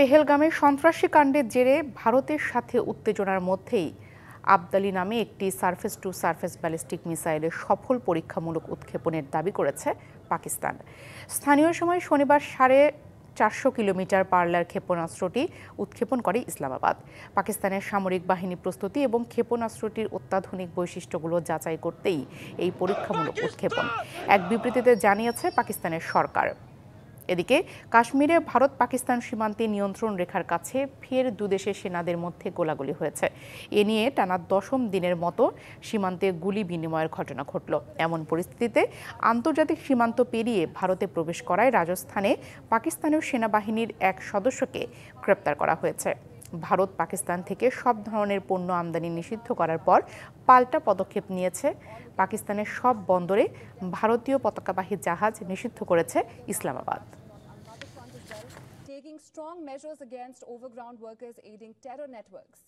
পেহেলগামে সন্ত্রাসী কাণ্ডের জেরে ভারতের সাথে উত্তেজনার মধ্যেই আবদালি নামে একটি সারফেস টু সারফেস ব্যালিস্টিক মিসাইলের সফল পরীক্ষামূলক উৎক্ষেপণের দাবি করেছে পাকিস্তান। স্থানীয় সময় শনিবার 450 কিলোমিটার পাল্লার ক্ষেপণাস্ত্রটি উৎক্ষেপণ করে ইসলামাবাদ। পাকিস্তানের সামরিক বাহিনী প্রস্তুতি এবং ক্ষেপণাস্ত্রটির অত্যাধুনিক বৈশিষ্ট্যগুলো যাচাই করতেই এই পরীক্ষামূলক উৎক্ষেপণ, এক বিবৃতিতে জানিয়েছে পাকিস্তানের সরকার। এদিকে কাশ্মীরে ভারত পাকিস্তান সীমান্তে নিয়ন্ত্রণ রেখার কাছে ফের দুদেশের সেনাদের মধ্যে গোলাগুলি হয়েছে। এ নিয়ে টানা 10ম দিনের মতো সীমান্তে গুলি বিনিময়ের ঘটনা ঘটল। এমন পরিস্থিতিতে আন্তর্জাতিক সীমান্ত পেরিয়ে ভারতে প্রবেশ করায় রাজস্থানে পাকিস্তানের সেনাবাহিনীর এক সদস্যকে গ্রেপ্তার করা হয়েছে। ভারত পাকিস্তান থেকে সব ধরনের পণ্য আমদানি নিষিদ্ধ করার পর পাল্টা পদক্ষেপ নিয়েছে। পাকিস্তানের সব বন্দরে ভারতীয় পতাকাবাহী জাহাজ নিষিদ্ধ করেছে Islamabad. Taking strong measures against overground workers aiding terror networks.